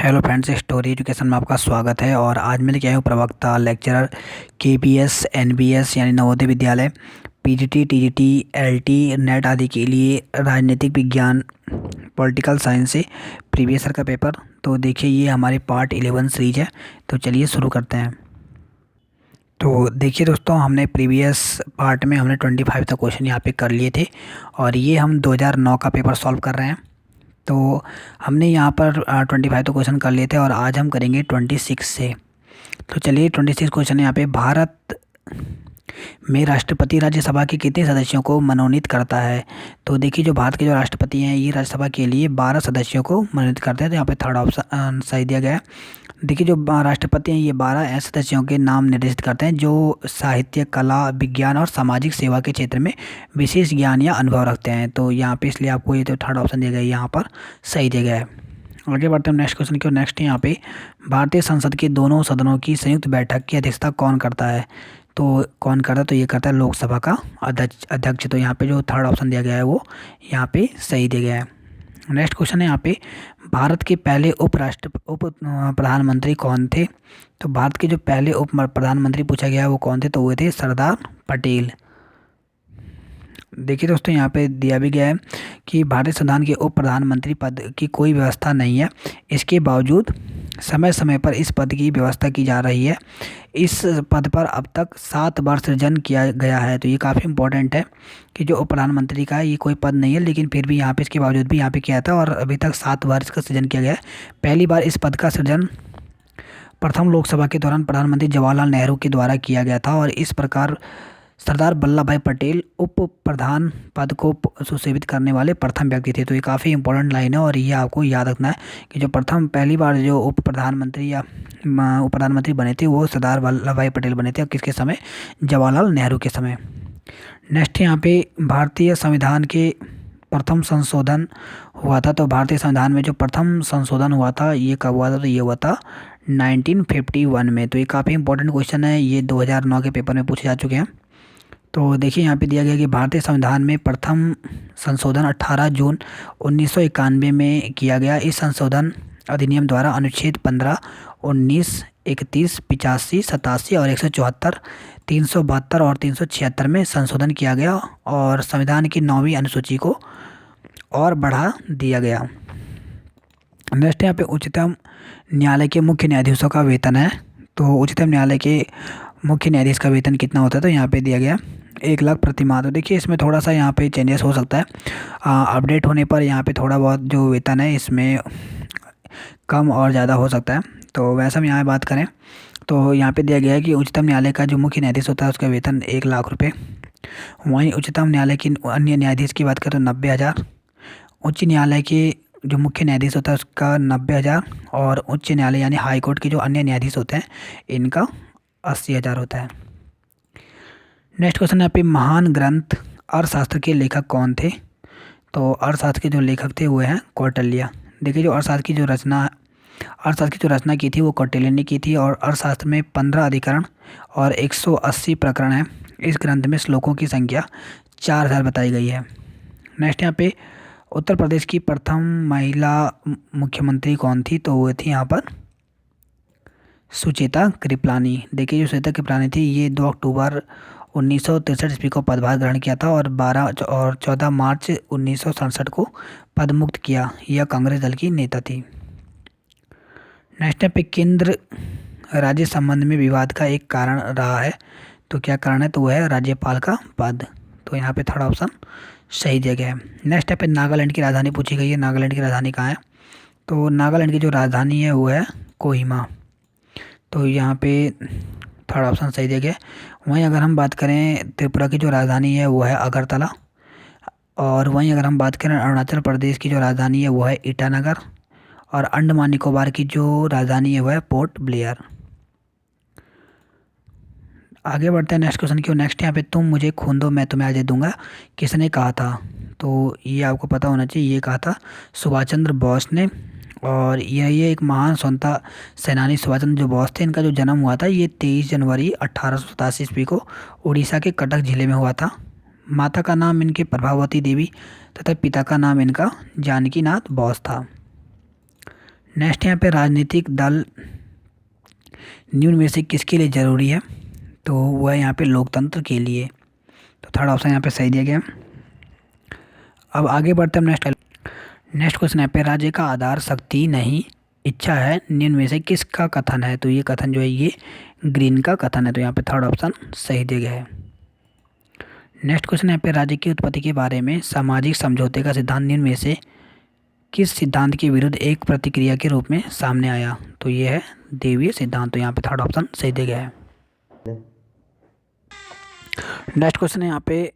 Hello friends, story education में आपका स्वागत है। और आज मैं लेके आया हूँ प्रवक्ता लेक्चरर केबीएस एनबीएस यानी Navodaya Vidyalaya PGT TGT LT net आदि के लिए राजनीतिक विज्ञान पॉलिटिकल साइंस से प्रीवियस ईयर का पेपर। तो देखिए, ये हमारी पार्ट 11 सीरीज है। तो चलिए शुरू करते हैं। तो देखिए दोस्तों, हमने प्रीवियस पार्ट में हमने 25 तक क्वेश्चन यहाँ पे कर लिए थे और ये हम 2009 का पेपर सॉल्व कर रहे हैं। तो हमने यहाँ पर 25 तो क्वेश्चन कर लिए थे और आज हम करेंगे 26 से। तो चलिए 26 क्वेश्चन है यहाँ पे। भारत में राष्ट्रपति राज्यसभा के कितने सदस्यों को मनोनीत करता है? तो देखिए, जो भारत के जो राष्ट्रपति हैं ये राज्यसभा के लिए 12 सदस्यों को मनोनीत करते हैं। तो यहाँ पे थर्ड ऑप्शन सही दिया गया है। देखिए, जो राष्ट्रपति हैं ये 12 ऐसे सदस्यों के नाम निर्देशित करते हैं जो साहित्य, कला, विज्ञान और सामाजिक सेवा के क्षेत्र में विशेष ज्ञान या अनुभव रखते हैं। तो यहाँ पे इसलिए आपको ये तो थर्ड ऑप्शन दिया गया है, यहाँ पर सही दिया गया है। आगे बढ़ते हैं नेक्स्ट क्वेश्चन की। नेक्स्ट यहाँ पे भारतीय संसद के दोनों सदनों की संयुक्त बैठक की अध्यक्षता कौन करता है? तो कौन करता है? तो ये करता है लोकसभा का अध्यक्ष। तो यहाँ पे जो थर्ड ऑप्शन दिया गया है वो यहाँ पे सही दिया गया है। नेक्स्ट क्वेश्चन है यहाँ पे, भारत के पहले उप प्रधानमंत्री कौन थे? तो भारत के जो पहले उप प्रधानमंत्री पूछा गया है वो कौन थे? तो वो थे सरदार पटेल। देखिए दोस्तों, यहाँ पे दिया भी गया है कि भारतीय संविधान के उप प्रधानमंत्री पद की कोई व्यवस्था नहीं है। इसके बावजूद समय समय पर इस पद की व्यवस्था की जा रही है। इस पद पर अब तक 7 बार सृजन किया गया है। तो ये काफ़ी इंपॉर्टेंट है कि जो उप प्रधानमंत्री का है ये कोई पद नहीं है, लेकिन फिर भी यहाँ पे इसके बावजूद भी यहाँ पे किया था और अभी तक 7 बार इसका सृजन किया गया है। पहली बार इस पद का सृजन प्रथम लोकसभा के दौरान प्रधानमंत्री जवाहरलाल नेहरू के द्वारा किया गया था और इस प्रकार सरदार वल्लभ भाई पटेल उप प्रधान पद को सुशोभित करने वाले प्रथम व्यक्ति थे। तो ये काफ़ी इंपॉर्टेंट लाइन है और ये आपको याद रखना है कि जो प्रथम पहली बार जो उप प्रधानमंत्री या उप प्रधानमंत्री बने थे वो सरदार वल्लभ भाई पटेल बने थे। और किसके समय? जवाहरलाल नेहरू के समय। नेक्स्ट यहाँ पे भारतीय संविधान के प्रथम संशोधन हुआ था। तो भारतीय संविधान में जो प्रथम संशोधन हुआ था ये कब हुआ था? तो ये हुआ था 1951 में। तो ये काफ़ी इंपॉर्टेंट क्वेश्चन है, ये 2009 के पेपर में पूछे जा चुके हैं। तो देखिए, यहाँ पे दिया गया कि भारतीय संविधान में प्रथम संशोधन 18 जून 1991 में किया गया। इस संशोधन अधिनियम द्वारा अनुच्छेद 15, 19, 31, 85, 87 और 174, 372 और 376 में संशोधन किया गया और संविधान की 9वीं अनुसूची को और बढ़ा दिया गया। नेक्स्ट यहाँ पे उच्चतम न्यायालय के मुख्य न्यायाधीशों का वेतन है। तो उच्चतम न्यायालय के मुख्य न्यायाधीश का वेतन कितना होता है? तो यहाँ पे दिया गया 1 लाख प्रति माह। तो देखिए, इसमें थोड़ा सा यहाँ पे चेंजेस हो सकता है, अपडेट होने पर यहाँ पे थोड़ा बहुत जो वेतन है इसमें कम और ज़्यादा हो सकता है। तो वैसे हम यहाँ बात करें तो यहाँ पे दिया गया है कि उच्चतम न्यायालय का जो मुख्य न्यायाधीश होता है उसका वेतन 1 लाख रुपये। वहीं उच्चतम न्यायालय की अन्य न्यायाधीश की बात करें तो 90,000। उच्च न्यायालय के जो मुख्य न्यायाधीश होता है उसका 90,000 और उच्च न्यायालय यानी हाई कोर्ट के जो अन्य न्यायाधीश होते हैं इनका 80,000 होता है। नेक्स्ट क्वेश्चन यहाँ पे, महान ग्रंथ अर्थशास्त्र के लेखक कौन थे? तो अर्थशास्त्र के जो लेखक थे वो हैं कौटिल्य। देखिए, जो अर्थशास्त्र की जो रचना की थी वो कौटिल्य ने की थी और अर्थशास्त्र में 15 अधिकरण और 180 प्रकरण हैं। इस ग्रंथ में श्लोकों की संख्या 4000 बताई गई है। नेक्स्ट यहाँ पे, उत्तर प्रदेश की प्रथम महिला मुख्यमंत्री कौन थी? तो वो थी यहाँ पर सुचेता कृपलानी। देखिए, जो सुचेता कृपलानी थी ये 2 अक्टूबर 1963 ईस्वी को पदभार ग्रहण किया था और 12 और 14 मार्च 1967 को पद मुक्त किया। यह कांग्रेस दल की नेता थी। नेक्स्ट पे, केंद्र राज्य संबंध में विवाद का एक कारण रहा है। तो क्या कारण है? तो वह है राज्यपाल का पद। तो यहाँ पे थर्ड ऑप्शन सही दिया गया है। नेक्स्ट पे, नागालैंड की राजधानी पूछी गई है। नागालैंड की राजधानी कहाँ है? तो नागालैंड की जो राजधानी है वो है कोहिमा। तो यहाँ पे थर्ड ऑप्शन सही दिया गया। वहीं अगर हम बात करें त्रिपुरा की जो राजधानी है वो है अगरतला और वहीं अगर हम बात करें अरुणाचल प्रदेश की जो राजधानी है वो है ईटानगर और अंडमान निकोबार की जो राजधानी है वो है पोर्ट ब्लेयर। आगे बढ़ते हैं नेक्स्ट क्वेश्चन की। नेक्स्ट यहाँ पे, तुम मुझे खून दो मैं तुम्हें आज़ादी दूंगा किसने कहा था? तो ये आपको पता होना चाहिए, ये कहा था सुभाष चंद्र बोस ने। और ये एक महान स्वतंत्रता सेनानी सुभाष चंद्र जो बोस थे, इनका जो जन्म हुआ था ये 23 जनवरी 1887 ईस्वी को उड़ीसा के कटक जिले में हुआ था। माता का नाम इनके प्रभावती देवी तथा पिता का नाम इनका जानकी नाथ बोस था। नेक्स्ट यहाँ पे राजनीतिक दल निम्न में से किसके लिए ज़रूरी है, तो वह यहाँ पे लोकतंत्र के लिए। तो थर्ड ऑप्शन यहाँ पे सही दिया गया। अब आगे बढ़ते हैं नेक्स्ट क्वेश्चन यहाँ पे राज्य का आधार शक्ति नहीं इच्छा है निम्न में से किसका कथन है, तो ये कथन जो है ये ग्रीन का कथन है, तो यहाँ पे थर्ड ऑप्शन सही दिया गया है। नेक्स्ट क्वेश्चन यहाँ पे राज्य की उत्पत्ति के बारे में सामाजिक समझौते का सिद्धांत निम्न में से किस सिद्धांत के विरुद्ध एक प्रतिक्रिया के रूप में सामने आया, तो ये है देवीय सिद्धांत, तो यहाँ पे थर्ड ऑप्शन सही दिया गया है। नेक्स्ट क्वेश्चन है यहाँ पे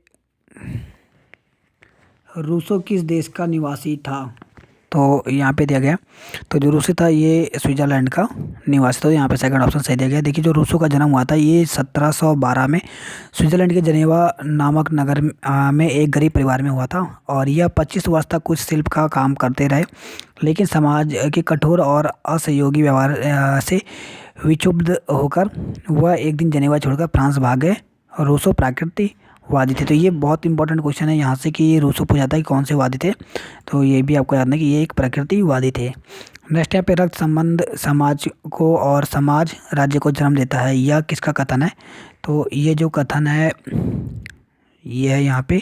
रूसो किस देश का निवासी था, तो यहाँ पे दिया गया। तो जो रूसी था ये स्विट्ज़रलैंड का निवासी था, तो यहाँ पे सेकंड ऑप्शन सही दिया गया। देखिए जो रूसो का जन्म हुआ था ये 1712 में स्विट्ज़रलैंड के जनेवा नामक नगर में एक गरीब परिवार में हुआ था और यह 25 वर्ष तक कुछ शिल्प का काम करते रहे, लेकिन समाज के कठोर और असहयोगी व्यवहार से विक्षुब्ध होकर वह एक दिन जनेवा छोड़कर फ्रांस भाग गए। रूसो प्रकृतिवादी थे, तो ये बहुत इंपॉर्टेंट क्वेश्चन है यहाँ से कि ये रूसो पूछा था कि कौन से वादी थे, तो ये भी आपको याद है कि ये एक प्रकृतिवादी थे। नेक्स्ट यहाँ पे रक्त संबंध समाज को और समाज राज्य को जन्म देता है, यह किसका कथन है, तो ये जो कथन है ये है यहाँ पे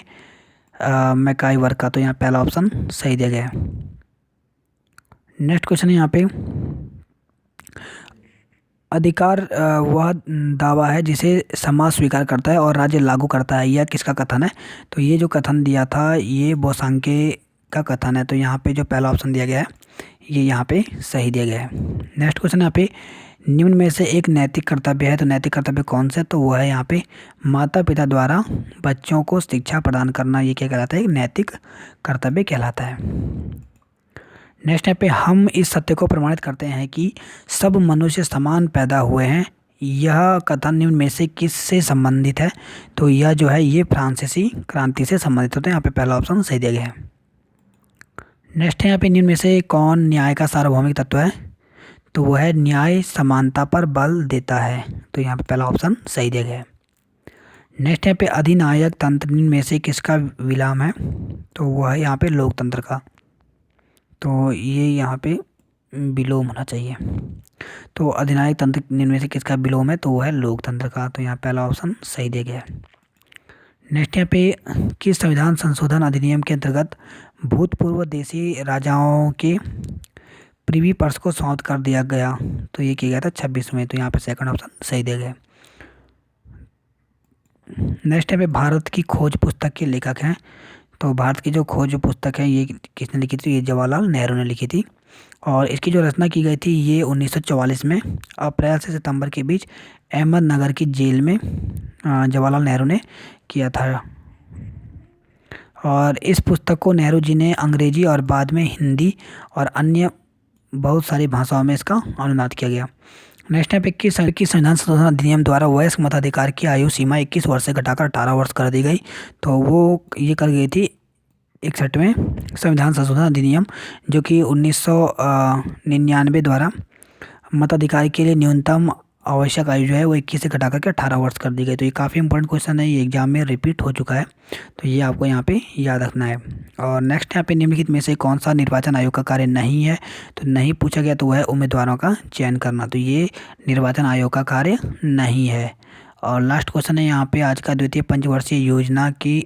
मैकाइवर का, तो यहाँ पहला ऑप्शन सही दिया गया है। नेक्स्ट क्वेश्चन है यहाँ पे अधिकार वह दावा है जिसे समाज स्वीकार करता है और राज्य लागू करता है, यह किसका कथन है, तो ये जो कथन दिया था ये बोसांके का कथन है, तो यहाँ पे जो पहला ऑप्शन दिया गया है ये यहाँ पे सही दिया गया है। नेक्स्ट क्वेश्चन यहाँ पे निम्न में से एक नैतिक कर्तव्य है, तो नैतिक कर्तव्य कौन सा है, तो वो है यहाँ पे माता पिता द्वारा बच्चों को शिक्षा प्रदान करना, ये क्या कहलाता है, एक नैतिक कर्तव्य कहलाता है। नेक्स्ट यहाँ पे हम इस सत्य को प्रमाणित करते हैं कि सब मनुष्य समान पैदा हुए हैं, यह कथन निम्न में से किससे संबंधित है, तो यह जो है ये फ्रांसीसी क्रांति से संबंधित होते हैं, यहाँ पे पहला ऑप्शन सही दिया गया है। नेक्स्ट है यहाँ पे निम्न में से कौन न्याय का सार्वभौमिक तत्व है, तो वह है न्याय समानता पर बल देता है, तो यहाँ पे पहला ऑप्शन सही दिया गया है। नेक्स्ट यहाँ पे अधिनायक तंत्र निम्न में से किसका विलोम है, तो वह है यहाँ पे लोकतंत्र का, तो ये यहाँ पे विलोम होना चाहिए। तो अधिनायक तंत्र निम्न में से किसका विलोम है, तो वो है लोकतंत्र का, तो यहाँ पहला ऑप्शन सही दिया गया है। नेक्स्ट यहाँ पे किस संविधान संशोधन अधिनियम के अंतर्गत भूतपूर्व देशी राजाओं के प्रिवी पर्स को सौंप कर दिया गया, तो ये किया गया था 26 में, तो यहाँ पे सेकंड ऑप्शन सही दिया गया। नेक्स्ट यहाँ पे भारत की खोज पुस्तक के लेखक हैं, तो भारत की जो खोज पुस्तक है ये किसने लिखी थी, ये जवाहरलाल नेहरू ने लिखी थी और इसकी जो रचना की गई थी ये 1944 में अप्रैल से सितंबर के बीच अहमदनगर की जेल में जवाहरलाल नेहरू ने किया था। और इस पुस्तक को नेहरू जी ने अंग्रेजी और बाद में हिंदी और अन्य बहुत सारी भाषाओं में इसका अनुवाद किया गया। नेक्स्ट टाइप 21 संविधान संशोधन अधिनियम द्वारा वयस्क मताधिकार की आयु सीमा 21 वर्ष से घटाकर 18 वर्ष कर दी गई, तो वो ये कर गई थी 61वें संविधान संशोधन अधिनियम, जो कि 1999 द्वारा मताधिकार के लिए न्यूनतम आवश्यक आयु जो है वो 21 से घटा करके 18 वर्ष कर दी गई। तो ये काफ़ी इंपॉर्टेंट क्वेश्चन है, ये एग्जाम में रिपीट हो चुका है, तो ये आपको यहाँ पे याद रखना है। और नेक्स्ट यहाँ पे निम्नलिखित में से कौन सा निर्वाचन आयोग का कार्य नहीं है, तो नहीं पूछा गया, तो वह है उम्मीदवारों का चयन करना, तो ये निर्वाचन आयोग का कार्य नहीं है। और लास्ट क्वेश्चन है यहाँ पे आज का द्वितीय पंचवर्षीय योजना की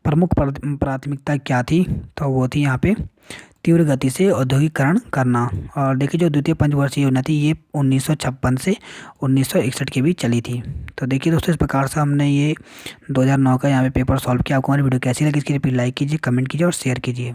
प्रमुख प्राथमिकता क्या थी, तो वो थी यहाँ पे तीव्र गति से औद्योगिकरण करना। और देखिए जो द्वितीय पंचवर्षीय योजना थी ये 1956 से 1961 के बीच चली थी। तो देखिए दोस्तों इस प्रकार से हमने ये 2009 का यहाँ पे पेपर सॉल्व किया। आपको हमारी वीडियो कैसी लगी इसके लिए लाइक कीजिए, कमेंट कीजिए और शेयर कीजिए।